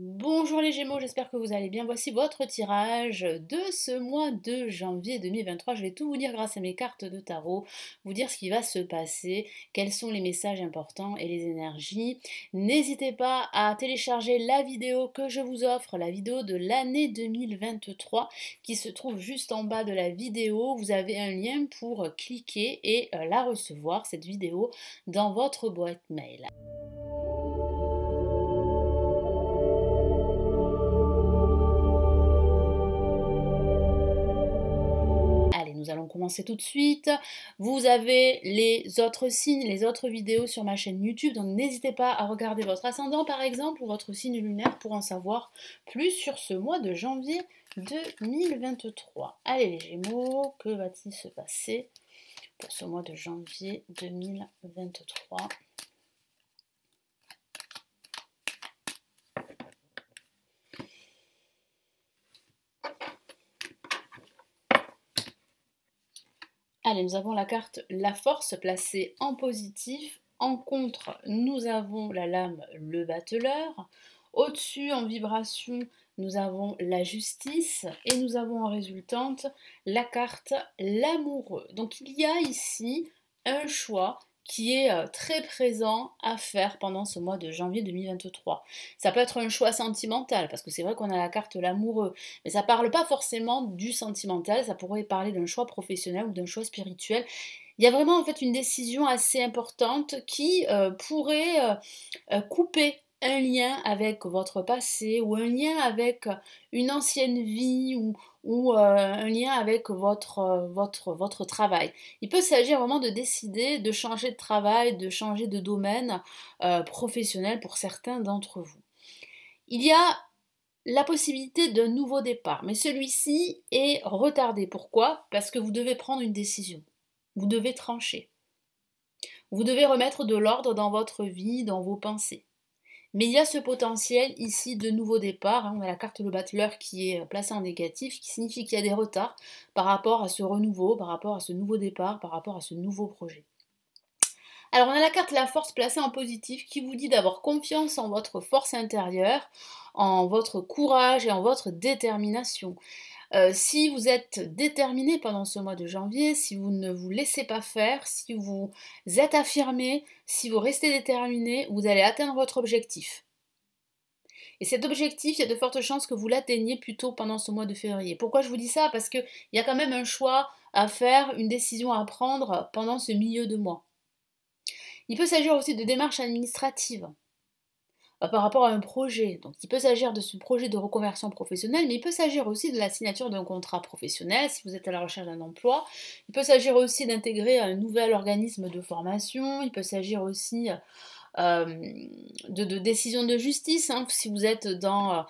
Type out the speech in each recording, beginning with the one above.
Bonjour les Gémeaux, j'espère que vous allez bien. Voici votre tirage de ce mois de janvier 2023. Je vais tout vous dire grâce à mes cartes de tarot, vous dire ce qui va se passer, quels sont les messages importants et les énergies. N'hésitez pas à télécharger la vidéo que je vous offre, la vidéo de l'année 2023 qui se trouve juste en bas de la vidéo. Vous avez un lien pour cliquer et la recevoir, cette vidéo, dans votre boîte mail. Allez, nous allons commencer tout de suite. Vous avez les autres signes, les autres vidéos sur ma chaîne YouTube, donc n'hésitez pas à regarder votre ascendant par exemple ou votre signe lunaire pour en savoir plus sur ce mois de janvier 2023. Allez les Gémeaux, que va-t-il se passer pour ce mois de janvier 2023? Allez, nous avons la carte La Force placée en positif. En contre, nous avons la lame Le Battleur. Au-dessus, en vibration, nous avons la Justice. Et nous avons en résultante la carte L'Amoureux. Donc il y a ici un choix qui est très présent à faire pendant ce mois de janvier 2023. Ça peut être un choix sentimental, parce que c'est vrai qu'on a la carte l'amoureux, mais ça ne parle pas forcément du sentimental, ça pourrait parler d'un choix professionnel ou d'un choix spirituel. Il y a vraiment en fait une décision assez importante qui pourrait couper un lien avec votre passé ou un lien avec une ancienne vie ou un lien avec votre travail. Il peut s'agir vraiment de décider de changer de travail, de changer de domaine professionnel pour certains d'entre vous. Il y a la possibilité d'un nouveau départ, mais celui-ci est retardé. Pourquoi? Parce que vous devez prendre une décision. Vous devez trancher. Vous devez remettre de l'ordre dans votre vie, dans vos pensées. Mais il y a ce potentiel ici de nouveau départ. On a la carte le battleur qui est placée en négatif, qui signifie qu'il y a des retards par rapport à ce renouveau, par rapport à ce nouveau départ, par rapport à ce nouveau projet. Alors on a la carte la force placée en positif qui vous dit d'avoir confiance en votre force intérieure, en votre courage et en votre détermination. Si vous êtes déterminé pendant ce mois de janvier, si vous ne vous laissez pas faire, si vous êtes affirmé, si vous restez déterminé, vous allez atteindre votre objectif. Et cet objectif, il y a de fortes chances que vous l'atteigniez plutôt pendant ce mois de février. Pourquoi je vous dis ça? Parce qu'il y a quand même un choix à faire, une décision à prendre pendant ce milieu de mois. Il peut s'agir aussi de démarches administratives par rapport à un projet. Donc il peut s'agir de ce projet de reconversion professionnelle, mais il peut s'agir aussi de la signature d'un contrat professionnel si vous êtes à la recherche d'un emploi. Il peut s'agir aussi d'intégrer un nouvel organisme de formation. Il peut s'agir aussi de décisions de justice, hein, si vous êtes dans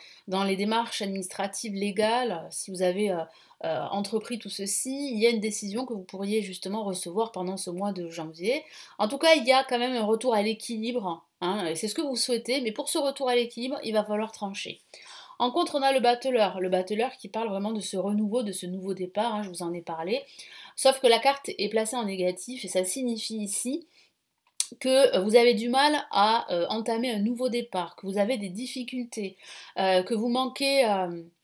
les démarches administratives légales, si vous avez entrepris tout ceci, il y a une décision que vous pourriez justement recevoir pendant ce mois de janvier. En tout cas, il y a quand même un retour à l'équilibre, hein, et c'est ce que vous souhaitez, mais pour ce retour à l'équilibre, il va falloir trancher. En contre, on a le battleur qui parle vraiment de ce renouveau, de ce nouveau départ, hein, je vous en ai parlé, sauf que la carte est placée en négatif, et ça signifie ici que vous avez du mal à entamer un nouveau départ, que vous avez des difficultés, que vous manquez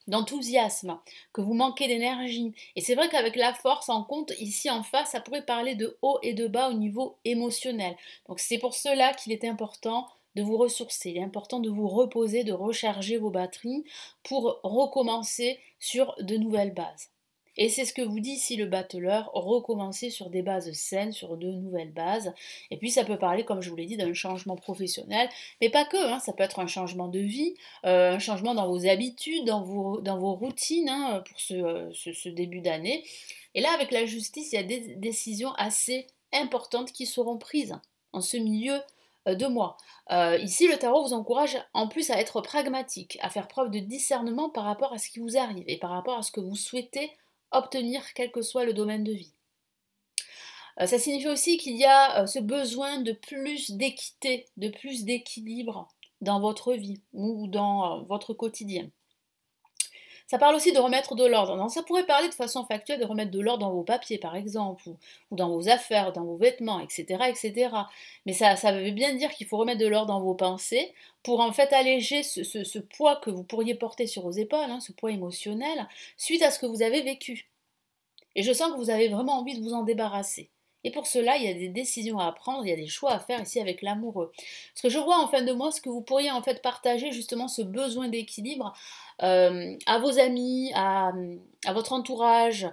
d'enthousiasme, que vous manquez d'énergie. Et c'est vrai qu'avec la force en compte, ici en face, ça pourrait parler de haut et de bas au niveau émotionnel. Donc c'est pour cela qu'il est important de vous ressourcer, il est important de vous reposer, de recharger vos batteries pour recommencer sur de nouvelles bases. Et c'est ce que vous dit ici le battleur, recommencer sur des bases saines, sur de nouvelles bases. Et puis ça peut parler, comme je vous l'ai dit, d'un changement professionnel, mais pas que, hein, ça peut être un changement de vie, un changement dans vos habitudes, dans vos routines, hein, pour ce début d'année. Et là, avec la justice, il y a des décisions assez importantes qui seront prises en ce milieu de mois. Ici, le tarot vous encourage en plus à être pragmatique, à faire preuve de discernement par rapport à ce qui vous arrive et par rapport à ce que vous souhaitez obtenir quel que soit le domaine de vie. Ça signifie aussi qu'il y a ce besoin de plus d'équité, de plus d'équilibre dans votre vie ou dans votre quotidien. Ça parle aussi de remettre de l'ordre. Donc, ça pourrait parler de façon factuelle de remettre de l'ordre dans vos papiers, par exemple, ou dans vos affaires, dans vos vêtements, etc., etc. Mais ça veut bien dire qu'il faut remettre de l'ordre dans vos pensées pour en fait alléger ce poids que vous pourriez porter sur vos épaules, hein, ce poids émotionnel, suite à ce que vous avez vécu. Et je sens que vous avez vraiment envie de vous en débarrasser. Et pour cela, il y a des décisions à prendre, il y a des choix à faire ici avec l'amoureux. Parce que je vois en fin de mois ce que vous pourriez en fait partager justement ce besoin d'équilibre à vos amis, à votre entourage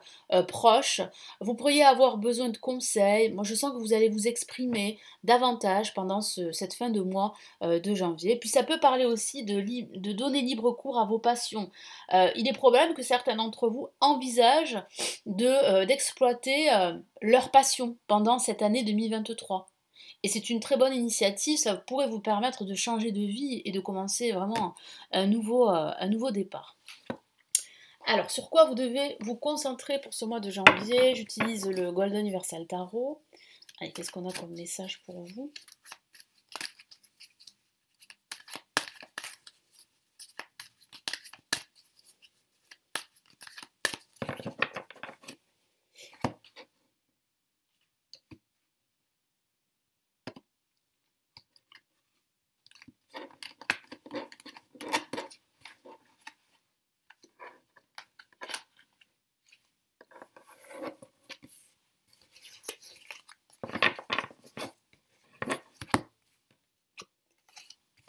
proche. Vous pourriez avoir besoin de conseils. Moi, je sens que vous allez vous exprimer davantage pendant cette fin de mois de janvier. Puis ça peut parler aussi de donner libre cours à vos passions. Il est probable que certains d'entre vous envisagent d'exploiter leur passion pendant cette année 2023. Et c'est une très bonne initiative, ça pourrait vous permettre de changer de vie et de commencer vraiment un nouveau départ. Alors, sur quoi vous devez vous concentrer pour ce mois de janvier? J'utilise le Golden Universal Tarot. Allez, qu'est-ce qu'on a comme message pour vous?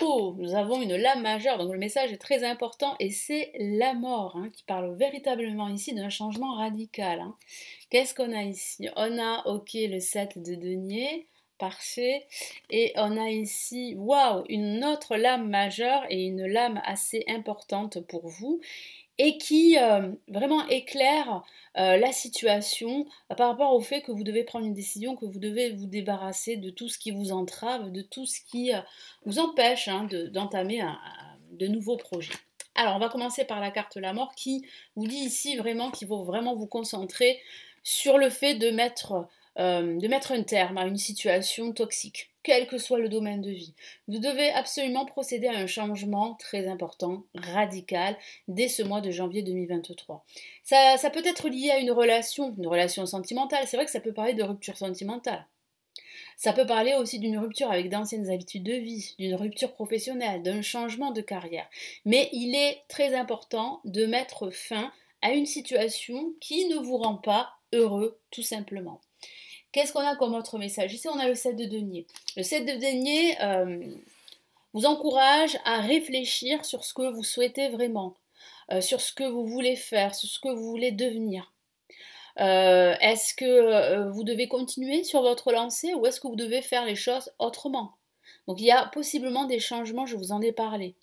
Oh, nous avons une lame majeure, donc le message est très important et c'est la mort hein, qui parle véritablement ici d'un changement radical. Hein. Qu'est-ce qu'on a ici? On a, ok, le 7 de denier, parfait, et on a ici, waouh, une autre lame majeure et une lame assez importante pour vous et qui vraiment éclaire la situation par rapport au fait que vous devez prendre une décision, que vous devez vous débarrasser de tout ce qui vous entrave, de tout ce qui vous empêche hein, d'entamer de nouveaux projets. Alors, on va commencer par la carte la mort qui vous dit ici vraiment qu'il faut vraiment vous concentrer sur le fait de mettre un terme à une situation toxique, quel que soit le domaine de vie. Vous devez absolument procéder à un changement très important, radical, dès ce mois de janvier 2023. Ça peut être lié à une relation sentimentale. C'est vrai que ça peut parler de rupture sentimentale. Ça peut parler aussi d'une rupture avec d'anciennes habitudes de vie, d'une rupture professionnelle, d'un changement de carrière. Mais il est très important de mettre fin à une situation qui ne vous rend pas heureux, tout simplement. Qu'est-ce qu'on a comme autre message? Ici, on a le 7 de denier. Le 7 de denier vous encourage à réfléchir sur ce que vous souhaitez vraiment, sur ce que vous voulez faire, sur ce que vous voulez devenir. Est-ce que vous devez continuer sur votre lancée ou est-ce que vous devez faire les choses autrement? Donc il y a possiblement des changements, je vous en ai parlé.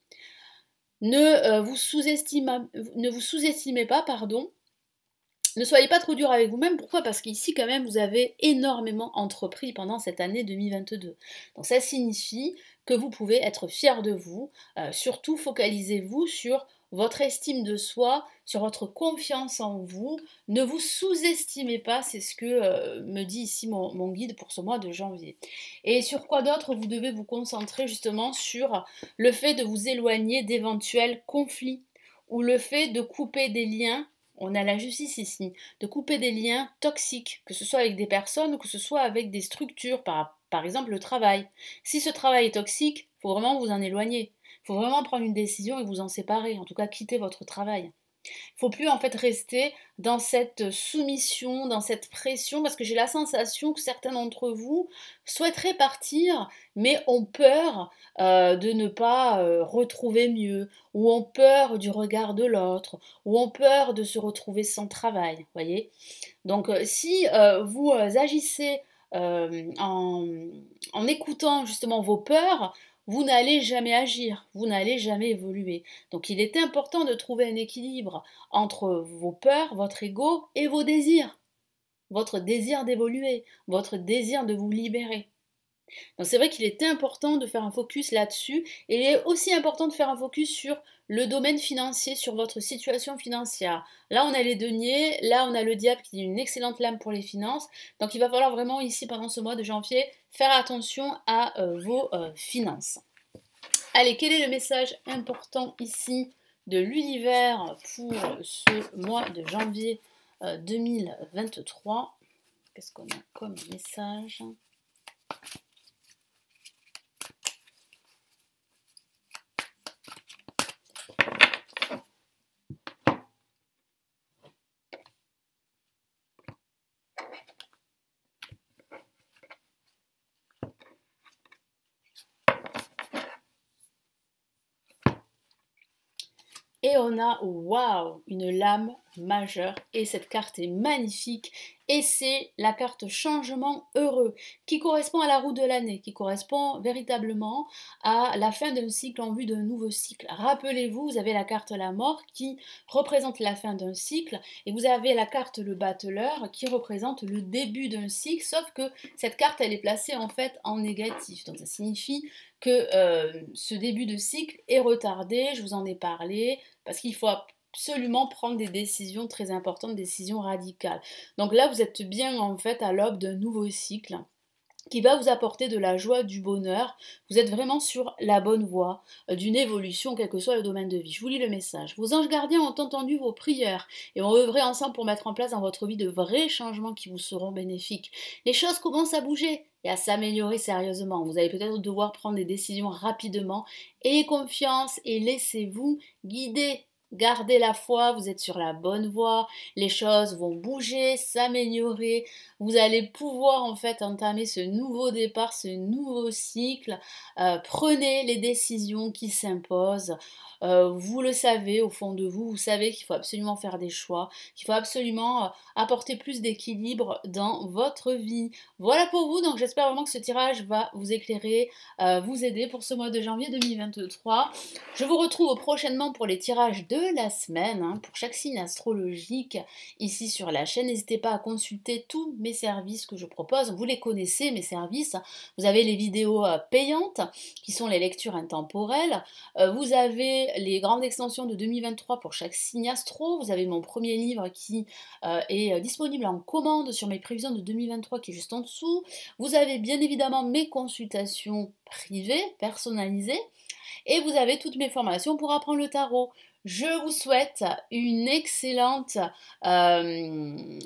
Ne vous sous-estimez pas, pardon. Ne soyez pas trop dur avec vous-même. Pourquoi? Parce qu'ici, quand même, vous avez énormément entrepris pendant cette année 2022. Donc ça signifie que vous pouvez être fier de vous. Surtout, focalisez-vous sur votre estime de soi, sur votre confiance en vous. Ne vous sous-estimez pas, c'est ce que me dit ici mon guide pour ce mois de janvier. Et sur quoi d'autre vous devez vous concentrer justement sur le fait de vous éloigner d'éventuels conflits ou le fait de couper des liens. On a la justice ici, de couper des liens toxiques, que ce soit avec des personnes ou que ce soit avec des structures, par exemple le travail. Si ce travail est toxique, il faut vraiment vous en éloigner. Il faut vraiment prendre une décision et vous en séparer, en tout cas quitter votre travail. Il ne faut plus en fait rester dans cette soumission, dans cette pression, parce que j'ai la sensation que certains d'entre vous souhaiteraient partir, mais ont peur de ne pas retrouver mieux, ou ont peur du regard de l'autre, ou ont peur de se retrouver sans travail, voyez. Donc si vous agissez en écoutant justement vos peurs, vous n'allez jamais agir, vous n'allez jamais évoluer. Donc il est important de trouver un équilibre entre vos peurs, votre ego et vos désirs. Votre désir d'évoluer, votre désir de vous libérer. Donc c'est vrai qu'il est important de faire un focus là-dessus et il est aussi important de faire un focus sur le domaine financier, sur votre situation financière. Là on a les deniers, là on a le diable qui est une excellente lame pour les finances. Donc il va falloir vraiment ici pendant ce mois de janvier faire attention à vos finances. Allez, quel est le message important ici de l'univers pour ce mois de janvier 2023. Qu'est-ce qu'on a comme message ? Et on a, waouh, une lame majeure. Et cette carte est magnifique. Et c'est la carte changement heureux qui correspond à la roue de l'année, qui correspond véritablement à la fin d'un cycle en vue d'un nouveau cycle. Rappelez-vous, vous avez la carte la mort qui représente la fin d'un cycle et vous avez la carte le battleur qui représente le début d'un cycle, sauf que cette carte elle est placée en fait en négatif. Donc ça signifie que ce début de cycle est retardé, je vous en ai parlé, parce qu'il faut absolument prendre des décisions très importantes, des décisions radicales. Donc là, vous êtes bien en fait à l'aube d'un nouveau cycle qui va vous apporter de la joie, du bonheur. Vous êtes vraiment sur la bonne voie d'une évolution, quel que soit le domaine de vie. Je vous lis le message. Vos anges gardiens ont entendu vos prières et ont œuvré ensemble pour mettre en place dans votre vie de vrais changements qui vous seront bénéfiques. Les choses commencent à bouger et à s'améliorer sérieusement. Vous allez peut-être devoir prendre des décisions rapidement. Ayez confiance et laissez-vous guider. Gardez la foi, vous êtes sur la bonne voie, les choses vont bouger, s'améliorer, vous allez pouvoir en fait entamer ce nouveau départ, ce nouveau cycle. Prenez les décisions qui s'imposent. Vous le savez au fond de vous, vous savez qu'il faut absolument faire des choix, qu'il faut absolument apporter plus d'équilibre dans votre vie. Voilà pour vous, donc j'espère vraiment que ce tirage va vous éclairer, vous aider pour ce mois de janvier 2023. Je vous retrouve prochainement pour les tirages de la semaine, pour chaque signe astrologique ici sur la chaîne. N'hésitez pas à consulter tous mes services que je propose. Vous les connaissez, mes services. Vous avez les vidéos payantes qui sont les lectures intemporelles. Vous avez les grandes extensions de 2023 pour chaque signe astro. Vous avez mon premier livre qui est disponible en commande sur mes prévisions de 2023 qui est juste en dessous. Vous avez bien évidemment mes consultations privées, personnalisées. Et vous avez toutes mes formations pour apprendre le tarot. Je vous souhaite une excellente, une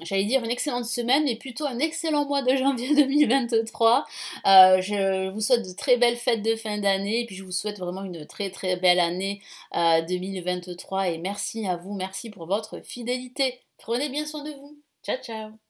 excellente semaine, mais plutôt un excellent mois de janvier 2023. Je vous souhaite de très belles fêtes de fin d'année, et puis je vous souhaite vraiment une très très belle année 2023. Et merci à vous, merci pour votre fidélité. Prenez bien soin de vous. Ciao, ciao.